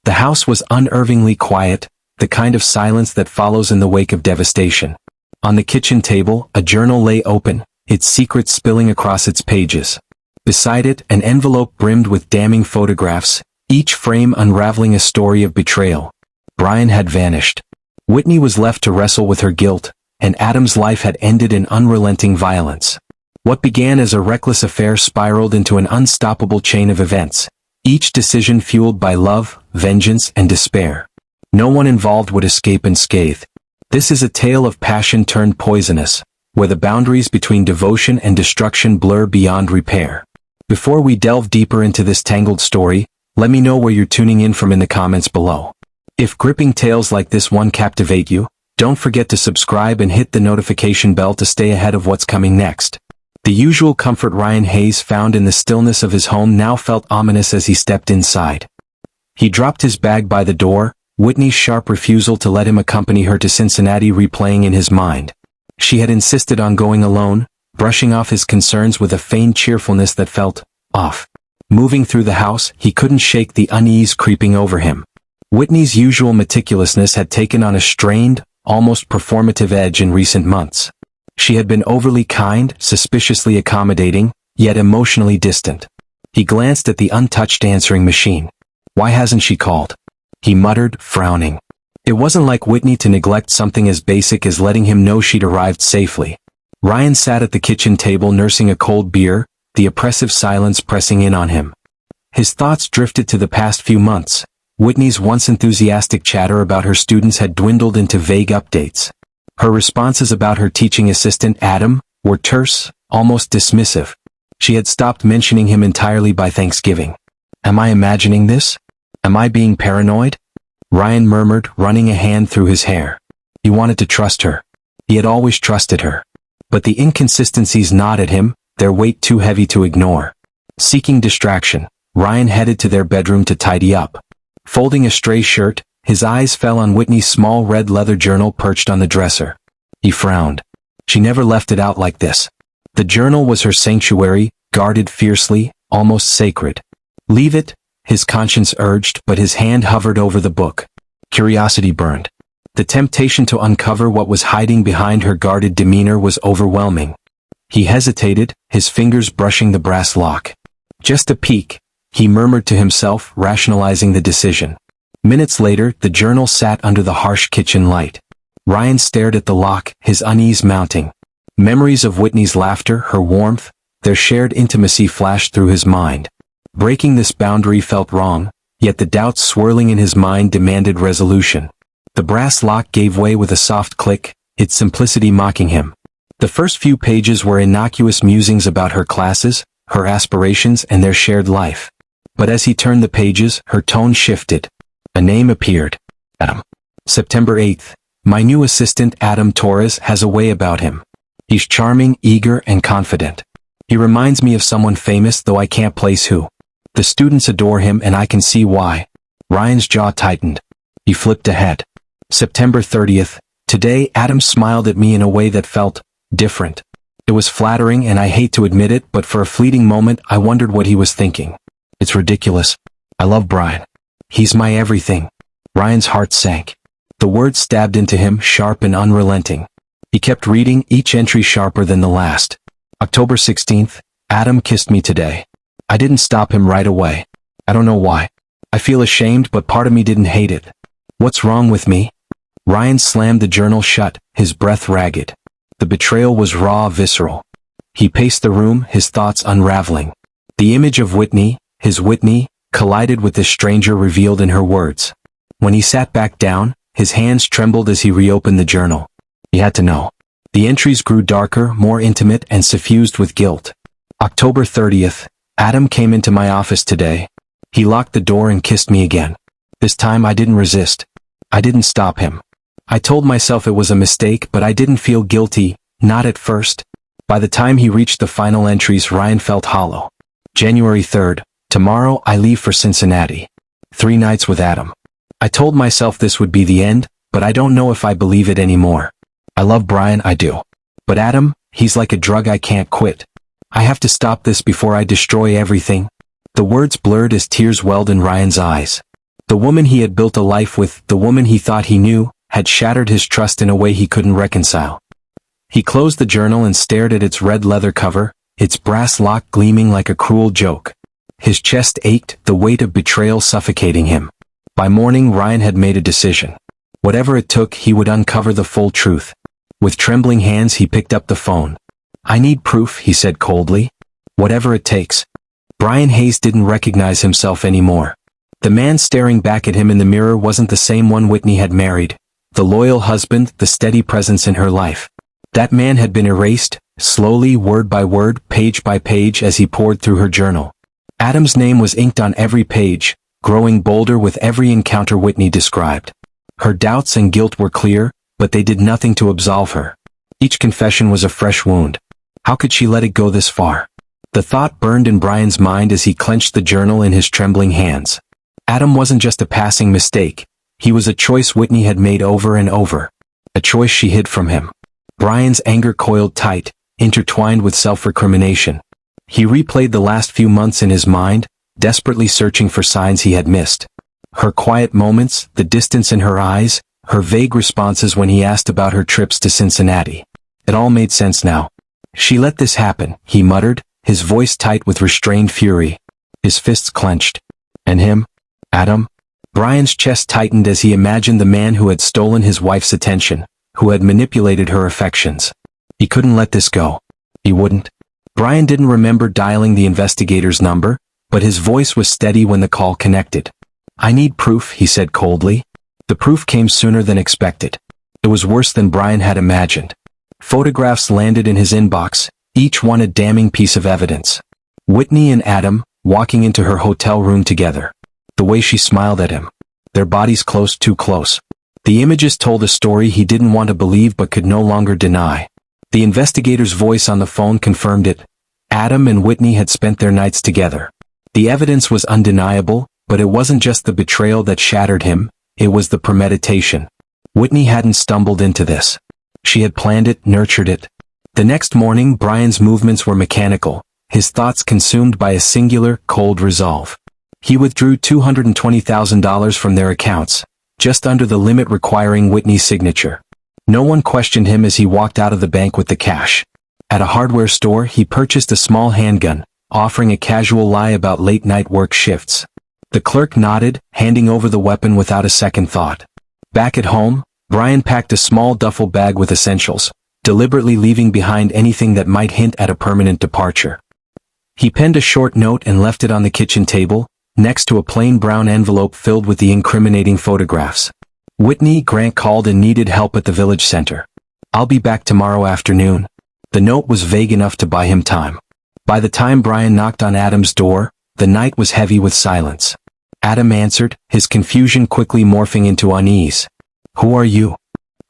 The house was unnervingly quiet, the kind of silence that follows in the wake of devastation. On the kitchen table, a journal lay open, its secrets spilling across its pages. Beside it, an envelope brimmed with damning photographs, each frame unraveling a story of betrayal. Brian had vanished. Whitney was left to wrestle with her guilt, and Adam's life had ended in unrelenting violence. What began as a reckless affair spiraled into an unstoppable chain of events, each decision fueled by love, vengeance, and despair. No one involved would escape unscathed. This is a tale of passion turned poisonous, where the boundaries between devotion and destruction blur beyond repair. Before we delve deeper into this tangled story, let me know where you're tuning in from in the comments below. If gripping tales like this one captivate you, don't forget to subscribe and hit the notification bell to stay ahead of what's coming next. The usual comfort Ryan Hayes found in the stillness of his home now felt ominous as he stepped inside. He dropped his bag by the door, Whitney's sharp refusal to let him accompany her to Cincinnati replaying in his mind. She had insisted on going alone, brushing off his concerns with a feigned cheerfulness that felt off. Moving through the house, he couldn't shake the unease creeping over him. Whitney's usual meticulousness had taken on a strained, almost performative edge in recent months. She had been overly kind, suspiciously accommodating, yet emotionally distant. He glanced at the untouched answering machine. Why hasn't she called? He muttered, frowning. It wasn't like Whitney to neglect something as basic as letting him know she'd arrived safely. Ryan sat at the kitchen table nursing a cold beer, the oppressive silence pressing in on him. His thoughts drifted to the past few months. Whitney's once enthusiastic chatter about her students had dwindled into vague updates. Her responses about her teaching assistant, Adam, were terse, almost dismissive. She had stopped mentioning him entirely by Thanksgiving. Am I imagining this? Am I being paranoid? Ryan murmured, running a hand through his hair. He wanted to trust her. He had always trusted her. But the inconsistencies gnawed at him, their weight too heavy to ignore. Seeking distraction, Ryan headed to their bedroom to tidy up. Folding a stray shirt, his eyes fell on Whitney's small red leather journal perched on the dresser. He frowned. She never left it out like this. The journal was her sanctuary, guarded fiercely, almost sacred. Leave it, his conscience urged, but his hand hovered over the book. Curiosity burned. The temptation to uncover what was hiding behind her guarded demeanor was overwhelming. He hesitated, his fingers brushing the brass lock. Just a peek, he murmured to himself, rationalizing the decision. Minutes later, the journal sat under the harsh kitchen light. Ryan stared at the lock, his unease mounting. Memories of Whitney's laughter, her warmth, their shared intimacy flashed through his mind. Breaking this boundary felt wrong, yet the doubts swirling in his mind demanded resolution. The brass lock gave way with a soft click, its simplicity mocking him. The first few pages were innocuous musings about her classes, her aspirations, and their shared life. But as he turned the pages, her tone shifted. A name appeared. Adam. September 8th. My new assistant Adam Torres has a way about him. He's charming, eager, and confident. He reminds me of someone famous, though I can't place who. The students adore him, and I can see why. Ryan's jaw tightened. He flipped ahead. September 30th. Today, Adam smiled at me in a way that felt different. It was flattering, and I hate to admit it, but for a fleeting moment, I wondered what he was thinking. It's ridiculous. I love Brian. He's my everything. Ryan's heart sank. The words stabbed into him, sharp and unrelenting. He kept reading, each entry sharper than the last. October 16th. Adam kissed me today. I didn't stop him right away. I don't know why. I feel ashamed, but part of me didn't hate it. What's wrong with me? Ryan slammed the journal shut, his breath ragged. The betrayal was raw, visceral. He paced the room, his thoughts unraveling. The image of Whitney, his Whitney, collided with this stranger revealed in her words. When he sat back down, his hands trembled as he reopened the journal. He had to know. The entries grew darker, more intimate, and suffused with guilt. October 30th. Adam came into my office today. He locked the door and kissed me again. This time I didn't resist. I didn't stop him. I told myself it was a mistake, but I didn't feel guilty, not at first. By the time he reached the final entries, Ryan felt hollow. January 3rd. Tomorrow I leave for Cincinnati. 3 nights with Adam. I told myself this would be the end, but I don't know if I believe it anymore. I love Brian, I do. But Adam, he's like a drug I can't quit. I have to stop this before I destroy everything. The words blurred as tears welled in Ryan's eyes. The woman he had built a life with, the woman he thought he knew, had shattered his trust in a way he couldn't reconcile. He closed the journal and stared at its red leather cover, its brass lock gleaming like a cruel joke. His chest ached, the weight of betrayal suffocating him. By morning Ryan had made a decision. Whatever it took, he would uncover the full truth. With trembling hands he picked up the phone. "I need proof," he said coldly. "Whatever it takes." Brian Hayes didn't recognize himself anymore. The man staring back at him in the mirror wasn't the same one Whitney had married. The loyal husband, the steady presence in her life. That man had been erased, slowly, word by word, page by page as he pored through her journal. Adam's name was inked on every page, growing bolder with every encounter Whitney described. Her doubts and guilt were clear, but they did nothing to absolve her. Each confession was a fresh wound. How could she let it go this far? The thought burned in Brian's mind as he clenched the journal in his trembling hands. Adam wasn't just a passing mistake. He was a choice Whitney had made over and over. A choice she hid from him. Brian's anger coiled tight, intertwined with self-recrimination. He replayed the last few months in his mind, desperately searching for signs he had missed. Her quiet moments, the distance in her eyes, her vague responses when he asked about her trips to Cincinnati. It all made sense now. "She let this happen," he muttered, his voice tight with restrained fury. His fists clenched. "And him? Adam?" Brian's chest tightened as he imagined the man who had stolen his wife's attention, who had manipulated her affections. He couldn't let this go. He wouldn't. Brian didn't remember dialing the investigator's number, but his voice was steady when the call connected. "I need proof," he said coldly. The proof came sooner than expected. It was worse than Brian had imagined. Photographs landed in his inbox, each one a damning piece of evidence. Whitney and Adam, walking into her hotel room together. The way she smiled at him. Their bodies close, too close. The images told a story he didn't want to believe but could no longer deny. The investigator's voice on the phone confirmed it. Adam and Whitney had spent their nights together. The evidence was undeniable, but it wasn't just the betrayal that shattered him, it was the premeditation. Whitney hadn't stumbled into this. She had planned it, nurtured it. The next morning Brian's movements were mechanical, his thoughts consumed by a singular, cold resolve. He withdrew $220,000 from their accounts, just under the limit requiring Whitney's signature. No one questioned him as he walked out of the bank with the cash. At a hardware store he purchased a small handgun, offering a casual lie about late-night work shifts. The clerk nodded, handing over the weapon without a second thought. Back at home, Brian packed a small duffel bag with essentials, deliberately leaving behind anything that might hint at a permanent departure. He penned a short note and left it on the kitchen table, next to a plain brown envelope filled with the incriminating photographs. Whitney Grant called and needed help at the village center. "I'll be back tomorrow afternoon." The note was vague enough to buy him time. By the time Brian knocked on Adam's door, the night was heavy with silence. Adam answered, his confusion quickly morphing into unease. "Who are you?"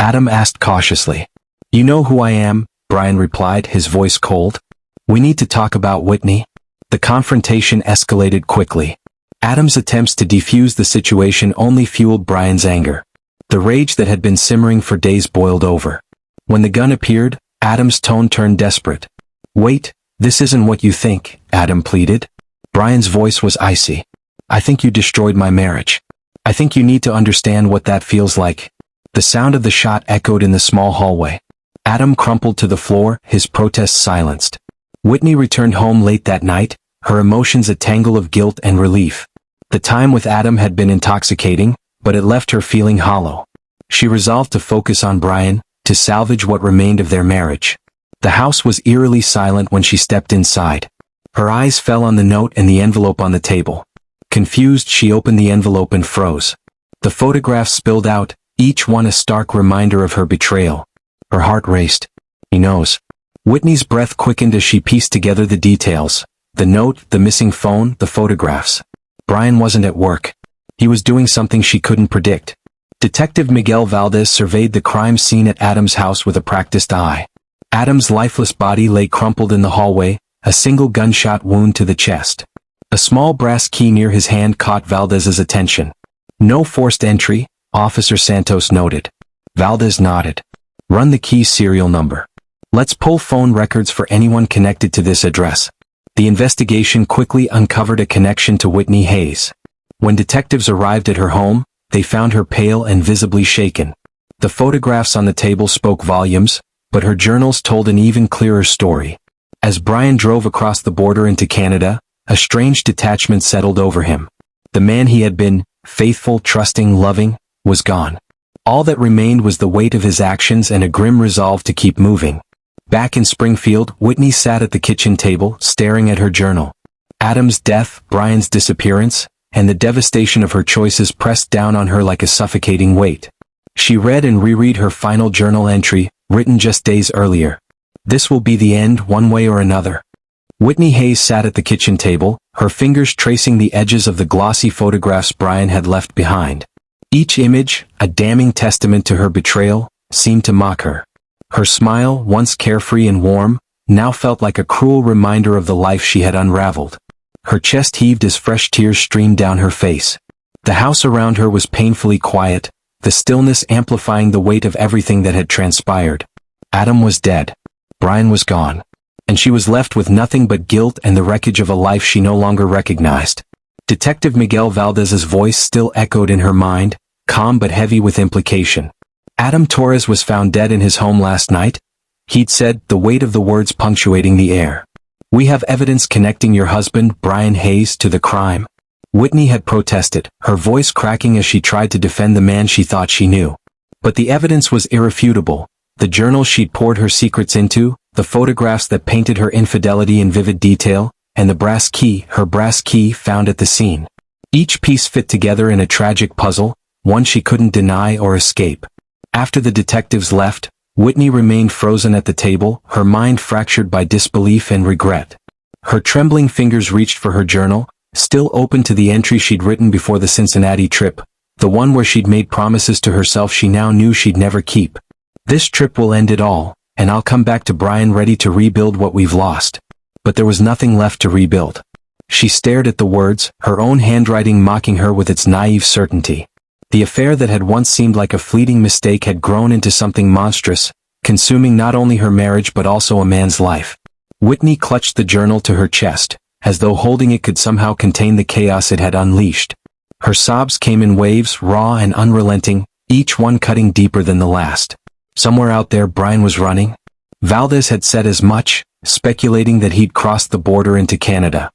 Adam asked cautiously. "You know who I am," Brian replied, his voice cold. "We need to talk about Whitney." The confrontation escalated quickly. Adam's attempts to defuse the situation only fueled Brian's anger. The rage that had been simmering for days boiled over. When the gun appeared, Adam's tone turned desperate. "Wait, this isn't what you think," Adam pleaded. Brian's voice was icy. "I think you destroyed my marriage. I think you need to understand what that feels like." The sound of the shot echoed in the small hallway. Adam crumpled to the floor, his protest silenced. Whitney returned home late that night, her emotions a tangle of guilt and relief. The time with Adam had been intoxicating, but it left her feeling hollow. She resolved to focus on Brian, to salvage what remained of their marriage. The house was eerily silent when she stepped inside. Her eyes fell on the note and the envelope on the table. Confused, she opened the envelope and froze. The photographs spilled out, each one a stark reminder of her betrayal. Her heart raced. "He knows." Whitney's breath quickened as she pieced together the details. The note, the missing phone, the photographs. Brian wasn't at work. He was doing something she couldn't predict. Detective Miguel Valdez surveyed the crime scene at Adam's house with a practiced eye. Adam's lifeless body lay crumpled in the hallway, a single gunshot wound to the chest. A small brass key near his hand caught Valdez's attention. "No forced entry," Officer Santos noted. Valdez nodded. "Run the key's serial number. Let's pull phone records for anyone connected to this address." The investigation quickly uncovered a connection to Whitney Hayes. When detectives arrived at her home, they found her pale and visibly shaken. The photographs on the table spoke volumes, but her journals told an even clearer story. As Brian drove across the border into Canada, a strange detachment settled over him. The man he had been, faithful, trusting, loving, was gone. All that remained was the weight of his actions and a grim resolve to keep moving. Back in Springfield, Whitney sat at the kitchen table, staring at her journal. Adam's death, Brian's disappearance, and the devastation of her choices pressed down on her like a suffocating weight. She read and reread her final journal entry, written just days earlier. This will be the end, one way or another. Whitney Hayes sat at the kitchen table, her fingers tracing the edges of the glossy photographs Brian had left behind. Each image, a damning testament to her betrayal, seemed to mock her. Her smile, once carefree and warm, now felt like a cruel reminder of the life she had unraveled. Her chest heaved as fresh tears streamed down her face. The house around her was painfully quiet, the stillness amplifying the weight of everything that had transpired. Adam was dead. Brian was gone. And she was left with nothing but guilt and the wreckage of a life she no longer recognized. Detective Miguel Valdez's voice still echoed in her mind, calm but heavy with implication. Adam Torres was found dead in his home last night, he'd said, the weight of the words punctuating the air. We have evidence connecting your husband, Brian Hayes, to the crime. Whitney had protested, her voice cracking as she tried to defend the man she thought she knew. But the evidence was irrefutable. The journals she'd poured her secrets into, the photographs that painted her infidelity in vivid detail, and the brass key, her brass key, found at the scene. Each piece fit together in a tragic puzzle, one she couldn't deny or escape. After the detectives left, Whitney remained frozen at the table, her mind fractured by disbelief and regret. Her trembling fingers reached for her journal, still open to the entry she'd written before the Cincinnati trip, the one where she'd made promises to herself she now knew she'd never keep. This trip will end it all, and I'll come back to Brian ready to rebuild what we've lost. But there was nothing left to rebuild. She stared at the words, her own handwriting mocking her with its naive certainty. The affair that had once seemed like a fleeting mistake had grown into something monstrous, consuming not only her marriage but also a man's life. Whitney clutched the journal to her chest, as though holding it could somehow contain the chaos it had unleashed. Her sobs came in waves, raw and unrelenting, each one cutting deeper than the last. Somewhere out there Brian was running. Valdez had said as much, speculating that he'd crossed the border into Canada.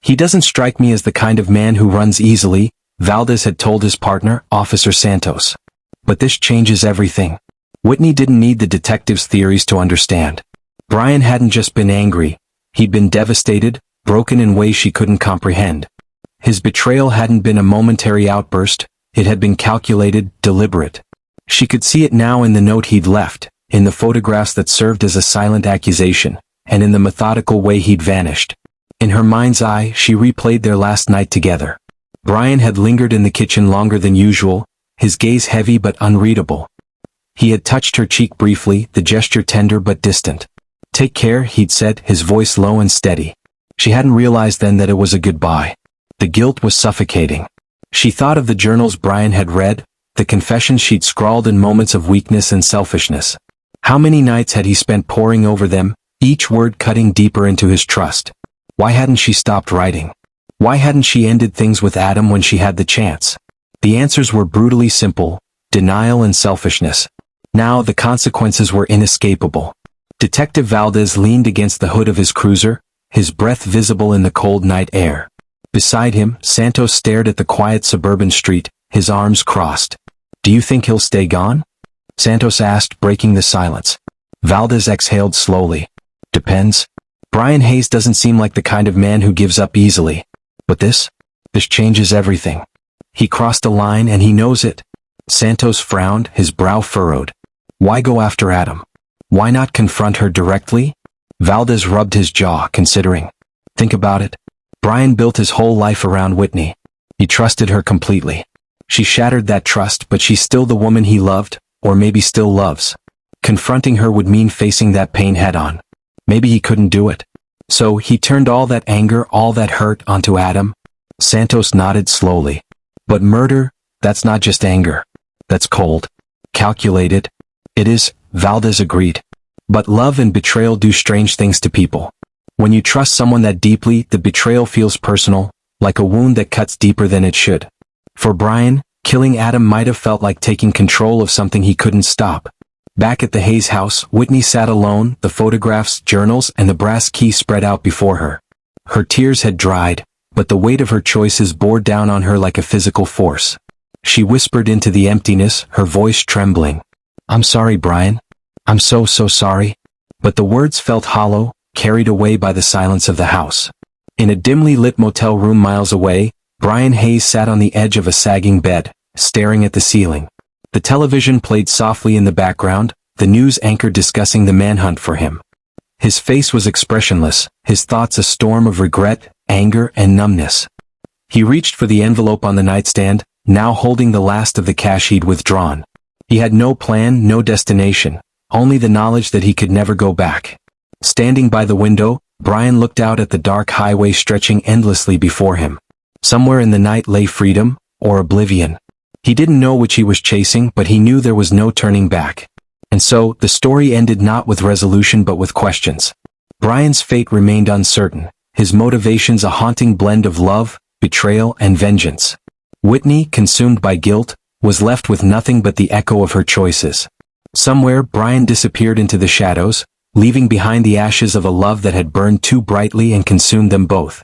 He doesn't strike me as the kind of man who runs easily, Valdez had told his partner, Officer Santos. But this changes everything. Whitney didn't need the detective's theories to understand. Brian hadn't just been angry, he'd been devastated, broken in ways she couldn't comprehend. His betrayal hadn't been a momentary outburst, it had been calculated, deliberate. She could see it now in the note he'd left, in the photographs that served as a silent accusation, and in the methodical way he'd vanished. In her mind's eye, she replayed their last night together. Brian had lingered in the kitchen longer than usual, his gaze heavy but unreadable. He had touched her cheek briefly, the gesture tender but distant. "Take care," he'd said, his voice low and steady. She hadn't realized then that it was a goodbye. The guilt was suffocating. She thought of the journals Brian had read, the confessions she'd scrawled in moments of weakness and selfishness. How many nights had he spent poring over them, each word cutting deeper into his trust? Why hadn't she stopped writing? Why hadn't she ended things with Adam when she had the chance? The answers were brutally simple: denial and selfishness. Now the consequences were inescapable. Detective Valdez leaned against the hood of his cruiser, his breath visible in the cold night air. Beside him, Santos stared at the quiet suburban street, his arms crossed. "Do you think he'll stay gone?" Santos asked, breaking the silence. Valdez exhaled slowly. "Depends. Brian Hayes doesn't seem like the kind of man who gives up easily. But this changes everything. He crossed a line and he knows it." Santos frowned, his brow furrowed. Why go after Adam? Why not confront her directly? Valdez rubbed his jaw, considering. Think about it. Brian built his whole life around Whitney. He trusted her completely. She shattered that trust, but she's still the woman he loved, or maybe still loves. Confronting her would mean facing that pain head-on. Maybe he couldn't do it. So he turned all that anger, all that hurt onto Adam. Santos nodded slowly. But murder, that's not just anger. That's cold. Calculated. It is, Valdez agreed. But love and betrayal do strange things to people. When you trust someone that deeply, the betrayal feels personal, like a wound that cuts deeper than it should. For Brian, killing Adam might have felt like taking control of something he couldn't stop. Back at the Hayes house, Whitney sat alone, the photographs, journals, and the brass key spread out before her. Her tears had dried, but the weight of her choices bore down on her like a physical force. She whispered into the emptiness, her voice trembling. "I'm sorry, Brian. I'm so sorry." But the words felt hollow, carried away by the silence of the house. In a dimly lit motel room miles away, Brian Hayes sat on the edge of a sagging bed, staring at the ceiling. The television played softly in the background, the news anchor discussing the manhunt for him. His face was expressionless, his thoughts a storm of regret, anger, and numbness. He reached for the envelope on the nightstand, now holding the last of the cash he'd withdrawn. He had no plan, no destination, only the knowledge that he could never go back. Standing by the window, Brian looked out at the dark highway stretching endlessly before him. Somewhere in the night lay freedom, or oblivion. He didn't know which he was chasing, but he knew there was no turning back. And so, the story ended not with resolution but with questions. Brian's fate remained uncertain, his motivations a haunting blend of love, betrayal, and vengeance. Whitney, consumed by guilt, was left with nothing but the echo of her choices. Somewhere, Brian disappeared into the shadows, leaving behind the ashes of a love that had burned too brightly and consumed them both.